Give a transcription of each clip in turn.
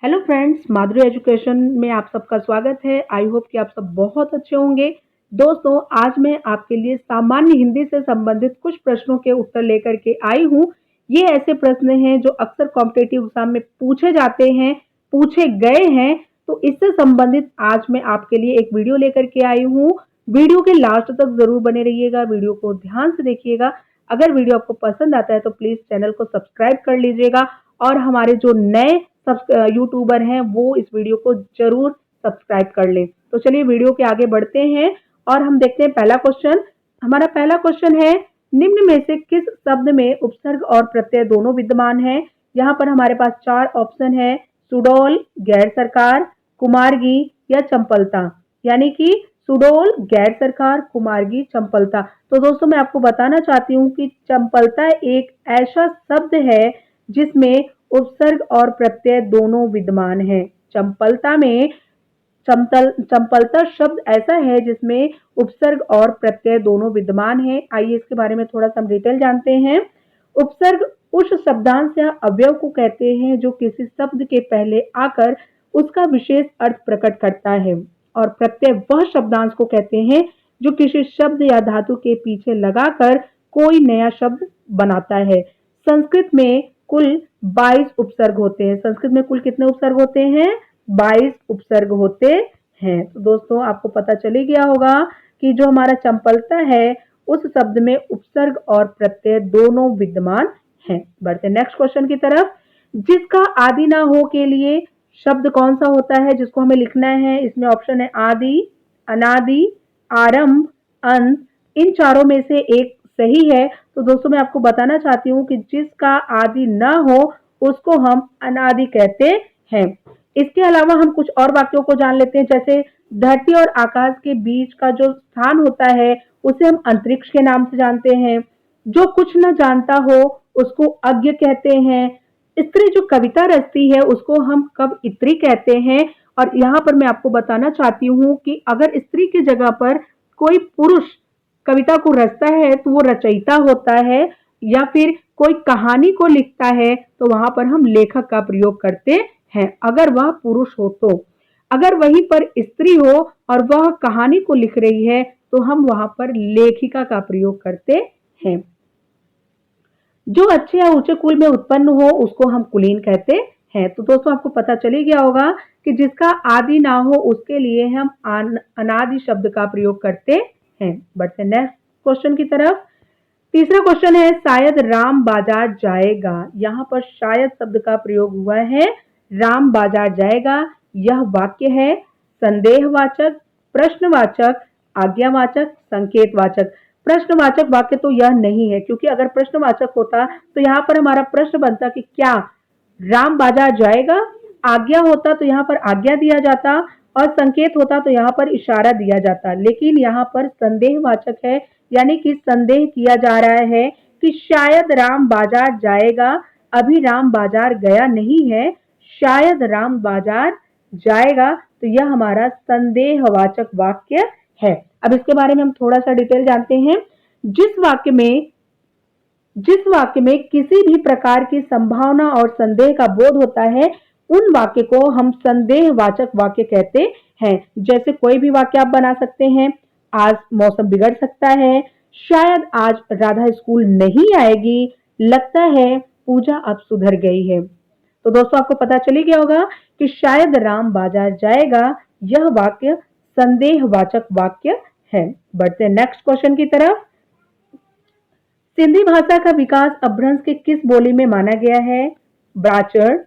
Hello friends, माधुरी education में आप सबका स्वागत है। आई होप कि आप सब बहुत अच्छे होंगे। दोस्तों, आज मैं आपके लिए सामान्य हिंदी से संबंधित कुछ प्रश्नों के उत्तर लेकर के आई हूँ। ये ऐसे प्रश्न हैं जो अक्सर कॉम्पिटिटिव एग्जाम में पूछे जाते हैं, पूछे गए हैं। तो इससे संबंधित आज मैं आपके लिए एक वीडियो लेकर के आई हूँ। वीडियो के लास्ट तक जरूर बने रहिएगा, वीडियो को ध्यान से देखिएगा। अगर वीडियो आपको पसंद आता है तो प्लीज चैनल को सब्सक्राइब कर लीजिएगा और हमारे जो नए यूट्यूबर हैं वो इस वीडियो को जरूर सब्सक्राइब कर लें। तो चलिए वीडियो के आगे बढ़ते हैं और हम देखते हैं पहला क्वेश्चन। हमारा पहला क्वेश्चन है, निम्न में से किस शब्द में उपसर्ग और प्रत्यय दोनों विद्यमान है। यहाँ पर हमारे पास चार ऑप्शन है, सुडौल, गैर सरकार, कुमारगी या चंपलता। यानी कि सुडौल, गैर सरकार, कुमारगी, चंपलता। तो दोस्तों मैं आपको बताना चाहती हूँ कि चंपलता एक ऐसा शब्द है जिसमें उपसर्ग और प्रत्यय दोनों विद्यमान हैं। चंपलता में चंपलता शब्द ऐसा है जिसमें उपसर्ग और प्रत्यय दोनों विद्यमान हैं। आइए इसके बारे में थोड़ा सा डिटेल जानते हैं। उपसर्ग उस शब्दांश या अवयव को कहते हैं जो किसी शब्द के पहले आकर उसका विशेष अर्थ प्रकट करता है, और प्रत्यय वह शब्दांश को कहते हैं जो किसी शब्द या धातु के पीछे लगाकर कोई नया शब्द बनाता है। संस्कृत में कुल 22 उपसर्ग होते हैं। संस्कृत में कुल कितने उपसर्ग होते हैं? 22 उपसर्ग होते हैं। तो दोस्तों आपको पता चल ही गया होगा कि जो हमारा चंपलता है उस शब्द में उपसर्ग और प्रत्यय दोनों विद्यमान हैं। बढ़ते नेक्स्ट क्वेश्चन की तरफ। जिसका आदि ना हो के लिए शब्द कौन सा होता है जिसको हमें लिखना है? इसमें ऑप्शन है आदि, अनादि, आरंभ, अंत। इन चारों में से एक सही है। तो दोस्तों मैं आपको बताना चाहती हूँ कि जिसका आदि ना हो उसको हम अनादि कहते हैं। इसके अलावा हम कुछ और वाक्यों को जान लेते हैं, जैसे धरती और आकाश के बीच का जो स्थान होता है उसे हम अंतरिक्ष के नाम से जानते हैं। जो कुछ न जानता हो उसको अज्ञ कहते हैं। स्त्री जो कविता रचती है उसको हम कवयित्री कहते हैं। और यहाँ पर मैं आपको बताना चाहती हूँ कि अगर स्त्री की जगह पर कोई पुरुष कविता को रचता है तो वो रचयिता होता है, या फिर कोई कहानी को लिखता है तो वहां पर हम लेखक का प्रयोग करते हैं, अगर वह पुरुष हो तो। अगर वहीं पर स्त्री हो और वह कहानी को लिख रही है तो हम वहां पर लेखिका का प्रयोग करते हैं। जो अच्छे या ऊंचे कुल में उत्पन्न हो उसको हम कुलीन कहते हैं। तो दोस्तों आपको पता चल ही गया होगा कि जिसका आदि ना हो उसके लिए हम अनादि शब्द का प्रयोग करते हैं। बढ़ते नेक्स्ट क्वेश्चन की तरफ। तीसरा क्वेश्चन है, शायद राम बाजार जाएगा। यहाँ पर शायद शब्द का प्रयोग हुआ है, राम बाजार जाएगा। यह वाक्य है संदेहवाचक, प्रश्नवाचक, आज्ञावाचक, संकेतवाचक। प्रश्नवाचक वाक्य तो यह नहीं है, क्योंकि अगर प्रश्नवाचक होता तो यहाँ पर हमारा प्रश्न बनता कि क्या राम बाजार जाएगा। आज्ञा होता तो यहाँ पर आज्ञा दिया जाता, और संकेत होता तो यहाँ पर इशारा दिया जाता। लेकिन यहाँ पर संदेहवाचक है, यानी कि संदेह किया जा रहा है कि शायद राम बाजार जाएगा। अभी राम बाजार गया नहीं है, शायद राम बाजार जाएगा। तो यह हमारा संदेहवाचक वाक्य है। अब इसके बारे में हम थोड़ा सा डिटेल जानते हैं। जिस वाक्य में किसी भी प्रकार की संभावना और संदेह का बोध होता है उन वाक्य को हम संदेहवाचक वाक्य कहते हैं। जैसे कोई भी वाक्य आप बना सकते हैं, आज मौसम बिगड़ सकता है, शायद आज राधा स्कूल नहीं आएगी, लगता है पूजा अब सुधर गई है। तो दोस्तों आपको पता चली गया होगा कि शायद राम बाजार जाएगा, यह वाक्य संदेहवाचक वाक्य है। बढ़ते हैं नेक्स्ट क्वेश्चन की तरफ। सिंधी भाषा का विकास अपभ्रंश के किस बोली में माना गया है? ब्राचर,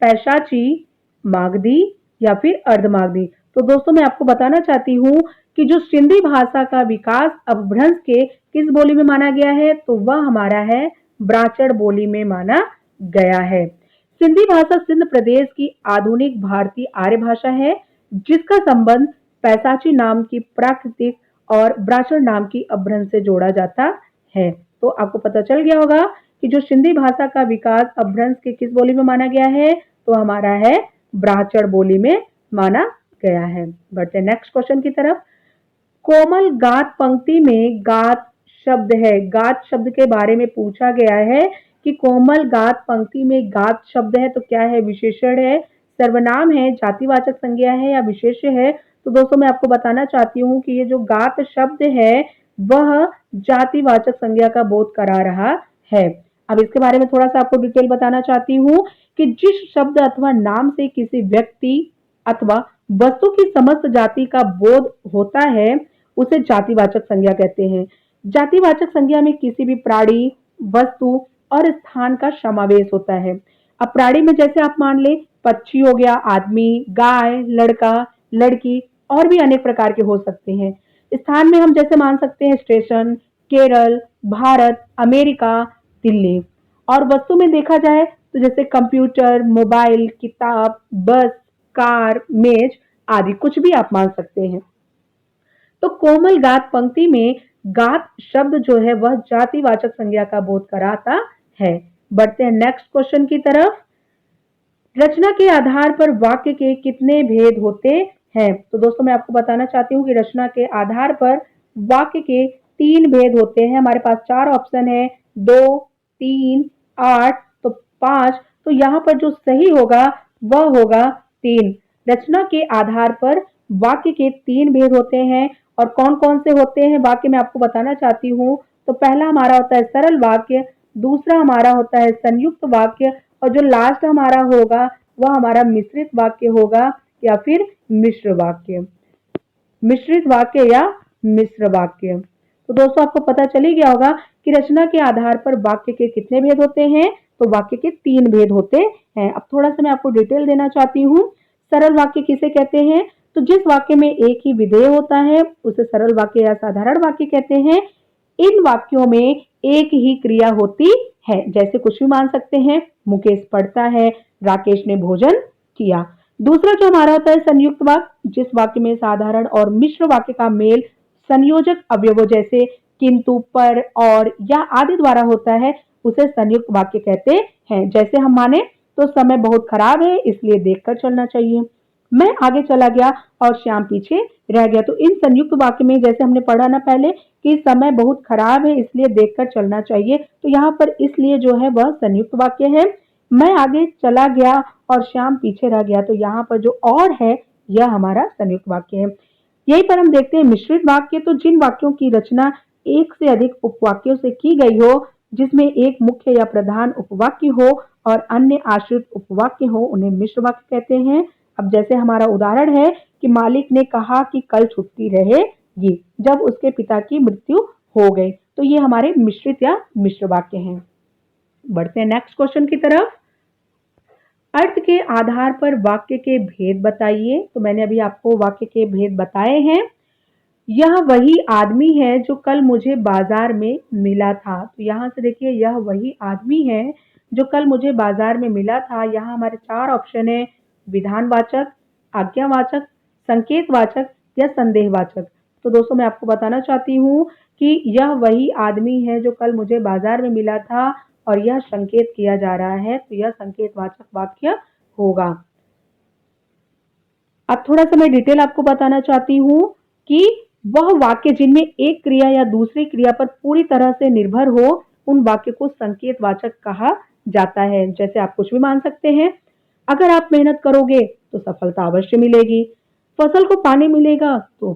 पैशाची, मागधी या फिर अर्धमागधी। तो दोस्तों मैं आपको बताना चाहती हूँ कि जो सिंधी भाषा का विकास अपभ्रंश के किस बोली में माना गया है, तो वह हमारा है ब्राचर बोली में माना गया है। सिंधी भाषा सिंध प्रदेश की आधुनिक भारतीय आर्य भाषा है, जिसका संबंध पैसाची नाम की प्राकृतिक और ब्राचर नाम की अपभ्रंश से जोड़ा जाता है। तो आपको पता चल गया होगा कि जो सिंधी भाषा का विकास अपभ्रंश के किस बोली में माना गया है, तो हमारा है ब्राचर बोली में माना गया है। बढ़ते नेक्स्ट क्वेश्चन की तरफ। कोमल गात पंक्ति में गात शब्द है। गात शब्द के बारे में पूछा गया है कि कोमल गात पंक्ति में गात शब्द है तो क्या है? विशेषण है, सर्वनाम है, जातिवाचक संज्ञा है या विशेष्य है? तो दोस्तों मैं आपको बताना चाहती हूँ कि ये जो गात शब्द है वह जातिवाचक संज्ञा का बोध करा रहा है। अब इसके बारे में थोड़ा सा आपको डिटेल बताना चाहती हूँ कि जिस शब्द अथवा नाम से किसी व्यक्ति अथवा वस्तु की समस्त जाति का बोध होता है उसे जातिवाचक संज्ञा कहते हैं। जातिवाचक संज्ञा में किसी भी प्राणी, वस्तु और स्थान का समावेश होता है। अब प्राणी में जैसे आप मान ले पक्षी हो गया, आदमी, गाय, लड़का, लड़की और भी अनेक प्रकार के हो सकते हैं। स्थान में हम जैसे मान सकते हैं स्टेशन, केरल, भारत, अमेरिका, दिल्ली। और वस्तु में देखा जाए तो जैसे कंप्यूटर, मोबाइल, किताब, बस, कार, मेज आदि कुछ भी आप मान सकते हैं। तो कोमल गात पंक्ति में गात शब्द जो है वह जातिवाचक संज्ञा का बोध कराता है। बढ़ते हैं नेक्स्ट क्वेश्चन की तरफ। रचना के आधार पर वाक्य के कितने भेद होते हैं? तो दोस्तों मैं आपको बताना चाहती हूँ कि रचना के आधार पर वाक्य के 3 भेद होते हैं। हमारे पास 4 ऑप्शन है, 2, 3, 8 तो 5। तो यहाँ पर जो सही होगा वह होगा 3। रचना के आधार पर वाक्य के 3 भेद होते हैं और कौन-कौन से होते हैं वाक्य मैं आपको बताना चाहती हूँ। तो पहला हमारा होता है सरल वाक्य, दूसरा हमारा होता है संयुक्त वाक्य और जो लास्ट हमारा होगा वह हमारा मिश्रित वाक्य होगा या फिर मिश्र वाक्य, मिश्रित वाक्य या मिश्र वाक्य। तो दोस्तों आपको पता चल ही गया होगा कि रचना के आधार पर वाक्य के कितने भेद होते हैं। तो वाक्य के 3 भेद होते हैं। अब थोड़ा सा मैं आपको डिटेल देना चाहती हूँ। सरल वाक्य किसे कहते हैं? तो जिस वाक्य में एक ही विधेय होता है उसे सरल वाक्य या साधारण वाक्य कहते हैं। इन वाक्यों में एक ही क्रिया होती है, जैसे कुछ भी मान सकते हैं, मुकेश पढ़ता है, राकेश ने भोजन किया। दूसरा जो हमारा होता है संयुक्त वाक्य, जिस वाक्य में साधारण और मिश्र वाक्य का मेल संयोजक अवयवों जैसे किंतु, पर, और या आदि द्वारा होता है उसे संयुक्त वाक्य कहते हैं। जैसे हम माने तो समय बहुत खराब है इसलिए देखकर चलना चाहिए, मैं आगे चला गया और श्याम पीछे रह गया। तो इन संयुक्त वाक्य में जैसे हमने पढ़ा ना पहले कि समय बहुत खराब है इसलिए देखकर चलना चाहिए, तो यहाँ पर इसलिए जो है वह संयुक्त वाक्य है। मैं आगे चला गया और श्याम पीछे रह गया, तो यहाँ पर जो और है यह हमारा संयुक्त वाक्य है। यहीं पर हम देखते हैं मिश्रित वाक्य। तो जिन वाक्यों की रचना एक से अधिक उपवाक्यों से की गई हो, जिसमें एक मुख्य या प्रधान उपवाक्य हो और अन्य आश्रित उपवाक्य हो, उन्हें मिश्र वाक्य कहते हैं। अब जैसे हमारा उदाहरण है कि मालिक ने कहा कि कल छुट्टी रहेगी जब उसके पिता की मृत्यु हो गई, तो ये हमारे मिश्रित या मिश्र वाक्य हैं। बढ़ते हैं नेक्स्ट क्वेश्चन की तरफ। अर्थ के आधार पर वाक्य के भेद बताइए। तो मैंने अभी आपको वाक्य के भेद बताए हैं। यह वही आदमी है जो कल मुझे बाजार में मिला था। तो यहाँ से देखिए यह वही आदमी है जो कल मुझे बाजार में मिला था। यहाँ हमारे 4 ऑप्शन है, विधानवाचक, आज्ञावाचक, संकेतवाचक या संदेहवाचक। तो दोस्तों मैं आपको बताना चाहती हूँ कि यह वही आदमी है जो कल मुझे बाजार में मिला था और यह संकेत किया जा रहा है, तो यह संकेतवाचक वाक्य होगा। अब थोड़ा सा मैं डिटेल आपको बताना चाहती हूँ कि वह वाक्य जिनमें एक क्रिया या दूसरी क्रिया पर पूरी तरह से निर्भर हो, उन वाक्य को संकेतवाचक कहा जाता है। जैसे आप कुछ भी मान सकते हैं, अगर आप मेहनत करोगे तो सफलता अवश्य मिलेगी, फसल को पानी मिलेगा तो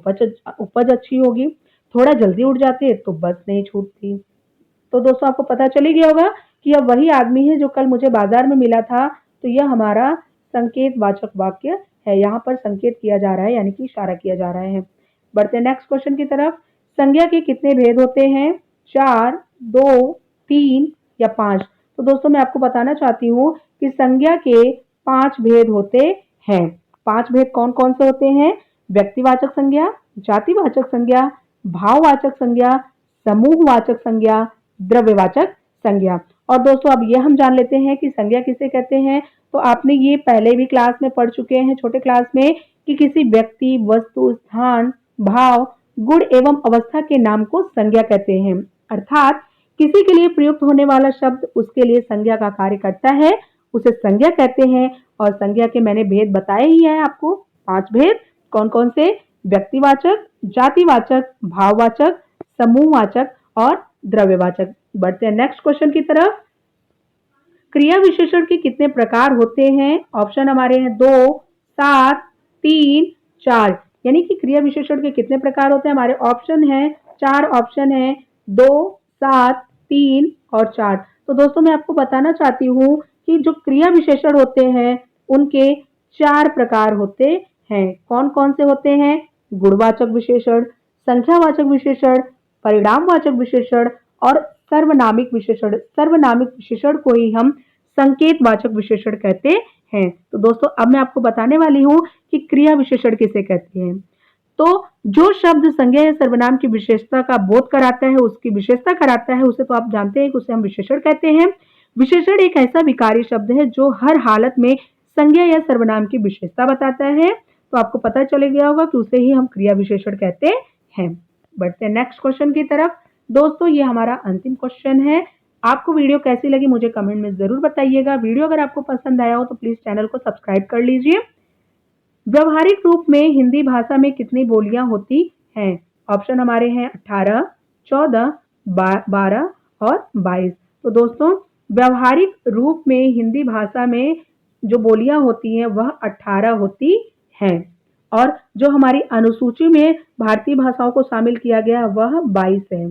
उपज अच्छी होगी, थोड़ा जल्दी उठ जाते तो बस नहीं छूटती। तो दोस्तों आपको पता चल ही गया होगा कि यह वही आदमी है जो कल मुझे बाजार में मिला था। तो यह हमारा संकेतवाचक वाक्य है। यहाँ पर संकेत किया जा रहा है यानी कि इशारा किया जा रहा है। बढ़ते हैं नेक्स्ट क्वेश्चन की तरफ। संज्ञा के कितने भेद होते हैं? 4, 2, 3 या 5। तो दोस्तों मैं आपको बताना चाहती हूँ कि संज्ञा के 5 भेद होते हैं। 5 भेद कौन कौन से होते हैं? व्यक्तिवाचक संज्ञा, जातिवाचक संज्ञा, भाववाचक संज्ञा, समूहवाचक संज्ञा, द्रव्यवाचक संज्ञा। और दोस्तों अब ये हम जान लेते हैं कि संज्ञा किसे कहते हैं। तो आपने ये पहले भी क्लास में पढ़ चुके हैं छोटे क्लास में कि किसी व्यक्ति, वस्तु, स्थान, भाव, गुण एवं अवस्था के नाम को संज्ञा कहते हैं। अर्थात किसी के लिए प्रयुक्त होने वाला शब्द उसके लिए संज्ञा का कार्य करता है, उसे संज्ञा कहते हैं। और संज्ञा के मैंने भेद बताए ही हैं आपको, 5 भेद। कौन कौन से? व्यक्तिवाचक, जातिवाचक, भाववाचक, समूहवाचक और द्रव्यवाचक। बढ़ते हैं नेक्स्ट क्वेश्चन की तरफ। क्रिया विशेषण के कितने प्रकार होते हैं? ऑप्शन हमारे हैं 2, 7, 3, 4। यानी कि क्रिया विशेषण के कितने प्रकार होते हैं? हमारे ऑप्शन है 4 ऑप्शन है 2, 7, 3 और 4। तो दोस्तों मैं आपको बताना चाहती हूँ कि जो क्रिया विशेषण होते हैं उनके 4 प्रकार होते हैं। कौन कौन से होते हैं? गुणवाचक विशेषण, संख्यावाचक विशेषण, परिणामवाचक विशेषण और सर्वनामिक विशेषण। सर्वनामिक विशेषण को ही हम संकेतवाचक विशेषण कहते हैं। तो दोस्तों अब मैं आपको बताने वाली हूँ कि क्रिया विशेषण किसे कहते हैं। तो जो शब्द संज्ञा या सर्वनाम की विशेषता का बोध कराता है, उसकी विशेषता कराता है, उसे तो आप जानते हैं कि उसे हम विशेषण कहते हैं। विशेषण एक ऐसा विकारी शब्द है जो हर हालत में संज्ञा या सर्वनाम की विशेषता बताता है। तो आपको पता चल गया होगा कि उसे ही हम क्रिया विशेषण कहते हैं। बढ़ते हैं नेक्स्ट क्वेश्चन की तरफ। दोस्तों ये हमारा अंतिम क्वेश्चन है। आपको वीडियो कैसी लगी मुझे कमेंट में जरूर बताइएगा। वीडियो अगर आपको पसंद आया हो तो प्लीज चैनल को सब्सक्राइब कर लीजिए। व्यवहारिक रूप में हिंदी भाषा में कितनी बोलियां होती हैं? ऑप्शन हमारे हैं 18, 14, 12 और 22। तो दोस्तों व्यवहारिक रूप में हिंदी भाषा में जो बोलियां होती हैं वह 18 होती हैं और जो हमारी अनुसूची में भारतीय भाषाओं को शामिल किया गया वह 22 है।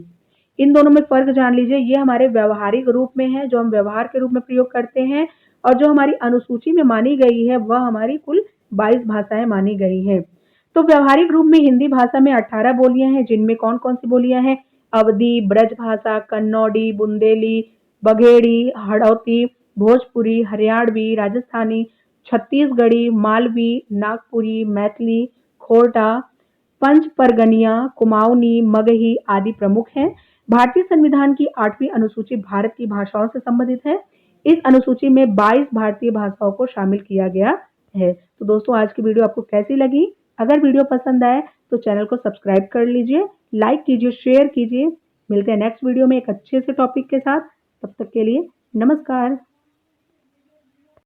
इन दोनों में फर्क जान लीजिए। ये हमारे व्यवहारिक रूप में है जो हम व्यवहार के रूप में प्रयोग करते हैं और जो हमारी अनुसूची में मानी गई है वह हमारी कुल 22 भाषाएं मानी गई हैं। तो व्यवहारिक रूप में हिंदी भाषा में 18 बोलियां हैं जिनमें कौन कौन सी बोलियां हैं? अवधी, ब्रज भाषा, कन्नौड़ी, बुंदेली, बघेड़ी, हड़ौती, भोजपुरी, हरियाणवी, राजस्थानी, छत्तीसगढ़ी, मालवी, नागपुरी, मैथिली, खोरठा, पंच परगनिया, कुमाऊनी, मगही आदि प्रमुख हैं। भारतीय संविधान की 8वीं अनुसूची भारत की भाषाओं से संबंधित है। इस अनुसूची में 22 भारतीय भाषाओं को शामिल किया गया है। तो दोस्तों आज की वीडियो आपको कैसी लगी? अगर वीडियो पसंद आए तो चैनल को सब्सक्राइब कर लीजिए, लाइक कीजिए, शेयर कीजिए। मिलते हैं नेक्स्ट वीडियो में एक अच्छे से टॉपिक के साथ। तब तक के लिए नमस्कार।